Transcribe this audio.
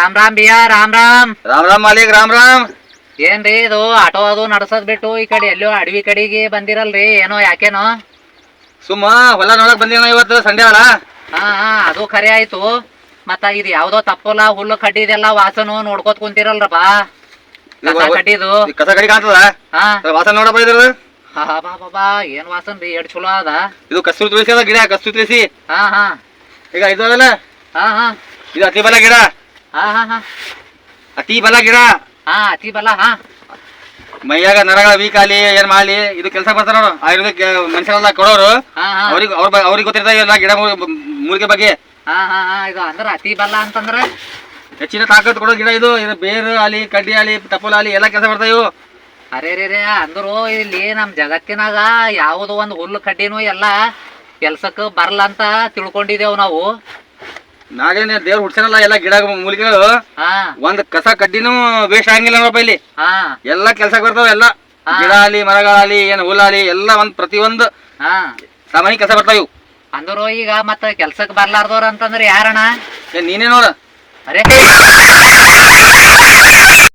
ರಾಮ್ ರಾಮ್ ಬಿಯಾ ರಾಮ್ ರಾಮ್. ರಾಮ್ ರಾಮ್ ಮಾಲೀಕ್ ರಾಮ್ ರಾಮ್. ಏನ್ರಿ ಇದು ಆಟೋ ಅದು ನಡ್ಸದ್ ಬಿಟ್ಟು ಈ ಕಡೆ ಎಲ್ಲೋ ಅಡವಿ ಕಡೆಗೆ ಬಂದಿರಲ್ರಿ, ಏನೋ ಯಾಕೇನೋ? ಸುಮ್ಮ ಹೊಲ ನೋಡಕ್ ಬಂದಿನ ಇವತ್ತು ಸಂಡೆ ಅಲ್ಲ. ಹಾ ಅದು ಖರೆ ಆಯ್ತು. ಮತ್ತ ಇದು ಯಾವ್ದೋ ತಪ್ಪಲ್ಲ, ಹುಲ್ಲು ಕಡ್ಡಿದೆಲ್ಲ ವಾಸನು ನೋಡ್ಕೋತ ಕುಂತಿರಲ್ರಪ್ಪ. ಕಸ ಕಡ್ಡಿದು ಕಸ ಕಡಿ ಕಾಣ್ತದ. ಹಾ ವಾಸನ ನೋಡ ಬೈದ್ರ. ಹಾ ಬಾ ಬಾ ಏನ್ ವಾಸನ್ ರೀ, ಎಷ್ಟ್ ಚಲೋ ಅದ. ಇದು ಕಸ್ತೂರಿ ತುಳಸಿ ಅದ ಗಿಡ, ಕಸ್ತೂರಿ ತುಳಸಿ. ಹಾ ಈಗ ಇದು ಅದಲ್ಲ, ಹಾ ಇದು ಅತಿ ಬಲ ಗಿಡ. ಹಾ ಅತಿ ಬಲ ಗಿಡ. ಅತಿ ಬಲ. ಹಾ ಮೈಯಾಗ ನರಗಳ ವೀಕ್ ಆಲಿ ಏನ್ ಮಾಡ್ಲಿ ಇದು ಕೆಲಸ ಬರ್ತಾರ ನೋಡು. ಆಯುರ್ವೇದಿಕ್ ಮನುಷ್ಯರೆಲ್ಲ ಕೊಡೋರು, ಅವ್ರಿಗೆ ಗೊತ್ತಿರ್ತಾವ ಎಲ್ಲ ಗಿಡ ಮೂಲಿಕೆ ಬಗ್ಗೆ. ಹಾ ಇದು ಅಂದ್ರ ಅತಿ ಬಲ ಅಂತಂದ್ರ ಹೆಚ್ಚಿನ ತಾಕತ್ ಕೊಡೋ ಗಿಡ ಇದು. ಬೇರು ಆಲಿ, ಕಡ್ಡಿ ಆಲಿ, ತಪ್ಪಲ ಆಲಿ ಎಲ್ಲ ಕೆಲಸ ಬರ್ತಾವ ಇವು. ಅರೆ ಅಂದ್ರು ಇಲ್ಲಿ ನಮ್ ಜಗತ್ತಿನಾಗ ಯಾವ್ದು ಒಂದು ಹುಲ್ಲು ಕಡ್ಡಿನೂ ಎಲ್ಲ ಕೆಲ್ಸಕ್ಕೆ ಬರಲ್ಲ ಅಂತ ತಿಳ್ಕೊಂಡಿದ್ದೇವ್ ನಾವು. ನಾಗೇನ್ ದೇವ್ರು ಹುಡ್ಸನಲ್ಲ ಎಲ್ಲ ಗಿಡ ಮೂಲಿಕೆಗಳು. ಒಂದ್ ಕಸ ಕಡ್ಡಿನೂ ವೇಸ್ಟ್ ಆಗಂಗಿಲ್ಲ ನೋಡಪ್ಪ ಇಲ್ಲಿ. ಎಲ್ಲಾ ಕೆಲ್ಸಕ್ಕೆ ಬರ್ತಾವ. ಎಲ್ಲ ಗಿಡ ಆಲಿ, ಮರಗಳಾಲಿ, ಏನ್ ಹುಲ್ಲಾಲಿ ಎಲ್ಲ ಒಂದ್ ಪ್ರತಿಯೊಂದು ಸಾಮಾನ್ಯ ಕೆಲಸ ಬರ್ತಾವ ಇವು. ಅಂದ್ರು ಈಗ ಮತ್ತ ಕೆಲ್ಸಕ್ಕೆ ಬರ್ಲಾರ್ದವ್ರ ಅಂತಂದ್ರೆ ಯಾರಣ್ಣ? ನೀನೇ ನೋಡ. ಅರೆ